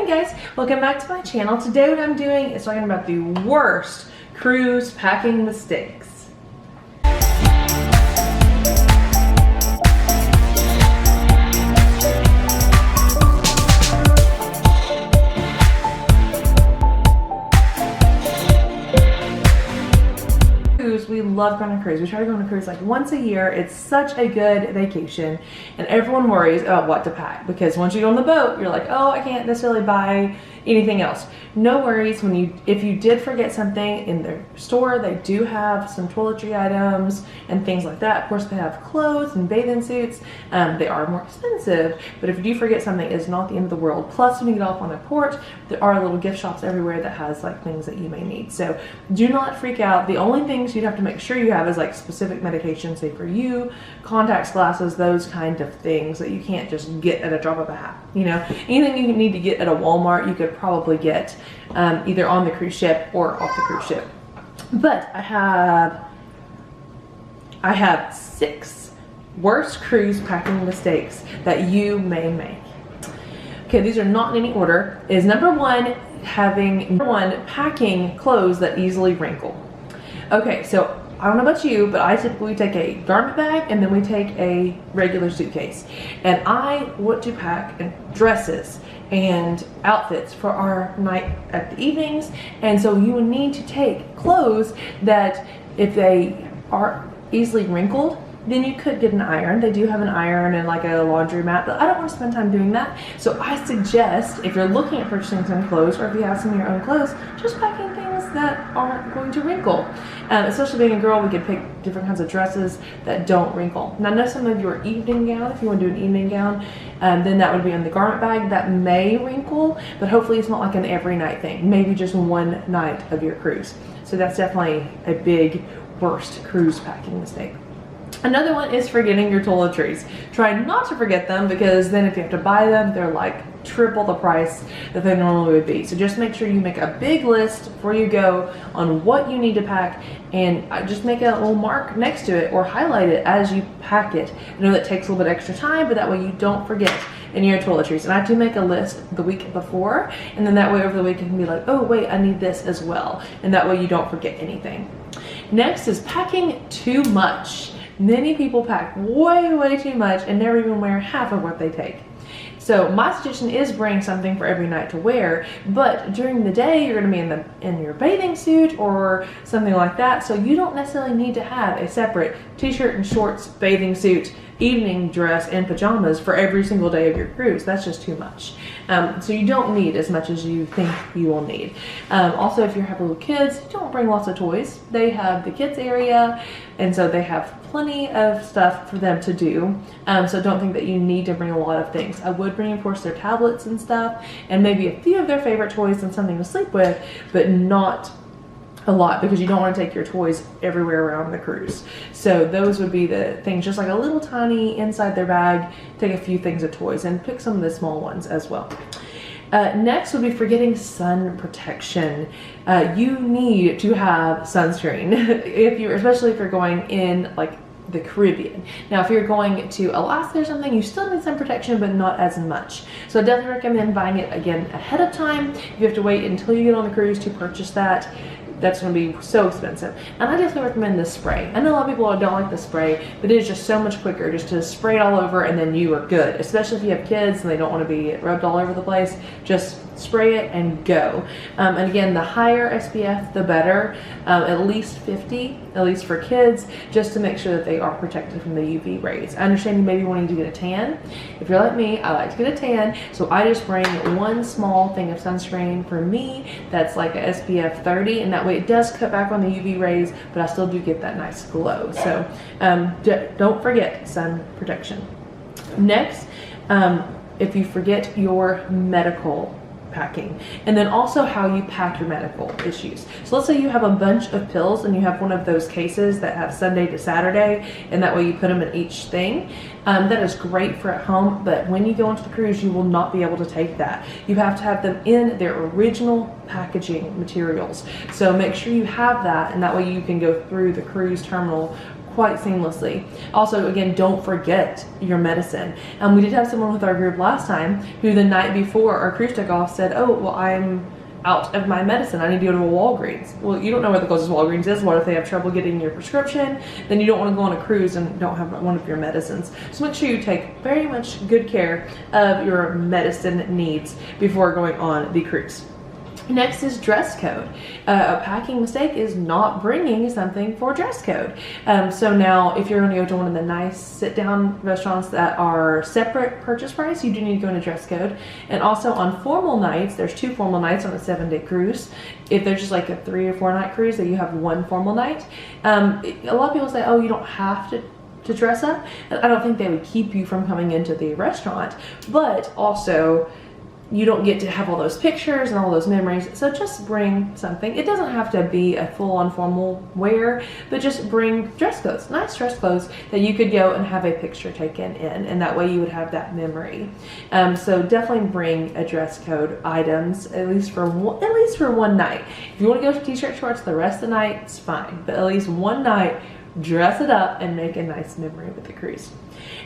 guys, welcome back to my channel. Today what I'm doing is talking about the worst cruise packing mistakes. We love going on a cruise. We try to go on a cruise like once a year. It's such a good vacation, and everyone worries about what to pack because once you go on the boat, you're like, oh, I can't necessarily buy anything else. No worries. If you did forget something in their store, they do have some toiletry items and things like that. Of course, they have clothes and bathing suits. They are more expensive, but if you do forget something, it's not the end of the world. Plus, when you get off on the port, there are little gift shops everywhere that has like things that you may need. So do not freak out. The only things you'd have to make sure you have is like specific medication, say for you, contacts, glasses, those kind of things that you can't just get at a drop of a hat. You know, anything you need to get at a Walmart, you could probably get either on the cruise ship or off the cruise ship. But I have 6 worst cruise packing mistakes that you may make. Okay, these are not in any order. Is number 1, packing clothes that easily wrinkle. Okay, so I don't know about you, but I typically take a garment bag and then we take a regular suitcase. And I want to pack dresses and outfits for our night at the evenings. And so you would need to take clothes that if they are easily wrinkled, then you could get an iron. They do have an iron and like a laundromat, but I don't want to spend time doing that. So I suggest if you're looking at purchasing some clothes or if you have some of your own clothes, just packing things that aren't going to wrinkle. Especially being a girl, we could pick different kinds of dresses that don't wrinkle. Now, I know some of your evening gown, if you want to do an evening gown, then that would be in the garment bag. That may wrinkle, but hopefully it's not like an every night thing. Maybe just one night of your cruise. So that's definitely a big, worst cruise packing mistake. Another one is forgetting your toiletries. Try not to forget them because then if you have to buy them, they're like triple the price that they normally would be. So just make sure you make a big list before you go on what you need to pack and just make a little mark next to it or highlight it as you pack it. I know that takes a little bit extra time, but that way you don't forget any of your toiletries. And I do make a list the week before, and then that way over the week you can be like, oh wait, I need this as well. And that way you don't forget anything. Next is packing too much. Many people pack way too much and never even wear half of what they take. So my suggestion is bring something for every night to wear, but during the day you're going to be in your bathing suit or something like that, so you don't necessarily need to have a separate t-shirt and shorts, bathing suit, evening dress, and pajamas for every single day of your cruise. That's just too much. So you don't need as much as you think you will need. Also, if you have little kids, don't bring lots of toys. They have the kids area, and so they have plenty of stuff for them to do. So don't think that you need to bring a lot of things. I would bring, of course, their tablets and stuff, and maybe a few of their favorite toys and something to sleep with, but not a lot because you don't want to take your toys everywhere around the cruise. So those would be the things, just like a little tiny inside their bag, take a few things of toys and pick some of the small ones as well. Next would be forgetting sun protection. You need to have sunscreen especially if you're going in like the Caribbean. Now, if you're going to Alaska or something, you still need sun protection, but not as much. So I definitely recommend buying it again ahead of time. If you have to wait until you get on the cruise to purchase that, that's going to be so expensive. And I definitely recommend the spray. I know a lot of people don't like the spray, but it is just so much quicker just to spray it all over and then you are good. Especially if you have kids and they don't want to be rubbed all over the place, just spray it and go. And again, the higher SPF, the better. At least 50, at least for kids, just to make sure that they are protected from the UV rays. I understand you may be wanting to get a tan. If you're like me, I like to get a tan, so I just bring one small thing of sunscreen for me that's like a SPF 30, and that way it does cut back on the UV rays, but I still do get that nice glow. So don't forget sun protection. Next, if you forget your medical packing, and then also how you pack your medical issues. So let's say you have a bunch of pills and you have one of those cases that have Sunday to Saturday, and that way you put them in each thing. That is great for at home, but when you go onto the cruise, you will not be able to take that. You have to have them in their original packaging materials. So make sure you have that, and that way you can go through the cruise terminal quite seamlessly. Also, again, don't forget your medicine. We did have someone with our group last time who the night before our cruise took off said, oh, well, I'm out of my medicine. I need to go to a Walgreens. Well, you don't know where the closest Walgreens is. What if they have trouble getting your prescription? Then you don't want to go on a cruise and don't have one of your medicines. So make sure you take very much good care of your medicine needs before going on the cruise. Next is dress code. A packing mistake is not bringing something for dress code. So now if you're going to go to one of the nice sit-down restaurants that are separate purchase price, you do need to go into dress code. And also on formal nights, there's 2 formal nights on a 7-day cruise. If there's just like a 3 or 4 night cruise, that you have 1 formal night. A lot of people say, oh, you don't have to dress up. I don't think they would keep you from coming into the restaurant, but also you don't get to have all those pictures and all those memories. So just bring something. It doesn't have to be a full-on formal wear, but just bring dress clothes, nice dress clothes that you could go and have a picture taken in, and that way you would have that memory. So definitely bring a dress code items, at least for one night. If you want to go to t-shirt shorts the rest of the night, it's fine, but at least one night, dress it up and make a nice memory with the cruise.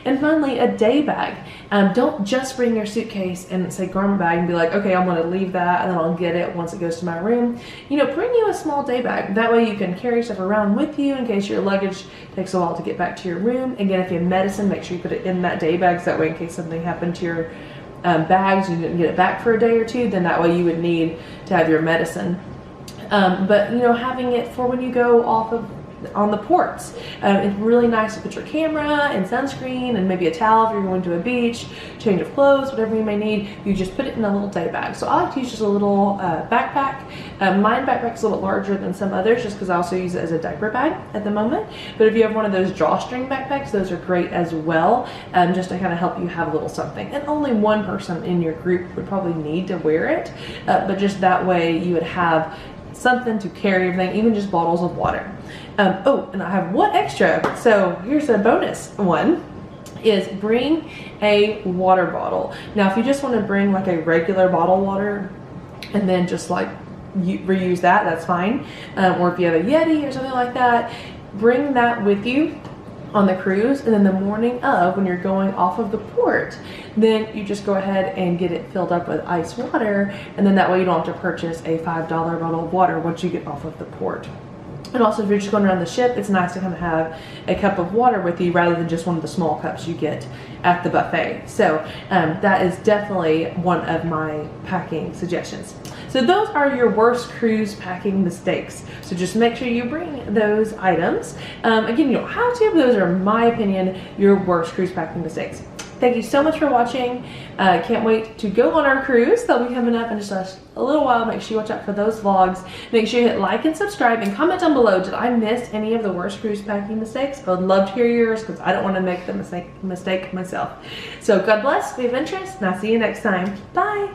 And finally, a day bag. Don't just bring your suitcase and say garment bag and be like, okay, I'm going to leave that and then I'll get it once it goes to my room. You know, bring you a small day bag. That way you can carry stuff around with you in case your luggage takes a while to get back to your room. Again, if you have medicine, make sure you put it in that day bag so that way in case something happened to your bags, you didn't get it back for a day or two, then that way you would need to have your medicine. But you know, having it for when you go off of on the ports. It's really nice to put your camera and sunscreen and maybe a towel if you're going to a beach, change of clothes, whatever you may need. You just put it in a little day bag. So I like to use just a little backpack. Mine backpack's a little bit larger than some others just because I also use it as a diaper bag at the moment. But if you have one of those drawstring backpacks, those are great as well, just to kind of help you have a little something. And only one person in your group would probably need to wear it, but just that way you would have something to carry everything, even just bottles of water. Oh, and I have one extra. So here's a bonus one, is bring a water bottle. Now, if you just want to bring like a regular bottle of water and then just like reuse that, that's fine. Or if you have a Yeti or something like that, bring that with you on the cruise, and then the morning of, when you're going off of the port, then you just go ahead and get it filled up with ice water, and then that way you don't have to purchase a $5 bottle of water once you get off of the port. And also, if you're just going around the ship, it's nice to kind of have a cup of water with you rather than just one of the small cups you get at the buffet. So that is definitely one of my packing suggestions. So those are your worst cruise packing mistakes. So just make sure you bring those items. Again, you don't have to, but those are, in my opinion, your worst cruise packing mistakes. Thank you so much for watching. Can't wait to go on our cruise. They'll be coming up in just a little while. Make sure you watch out for those vlogs. Make sure you hit like and subscribe and comment down below. Did I miss any of the worst cruise packing mistakes? I would love to hear yours because I don't want to make the mistake myself. So God bless, be adventurous, and I'll see you next time. Bye.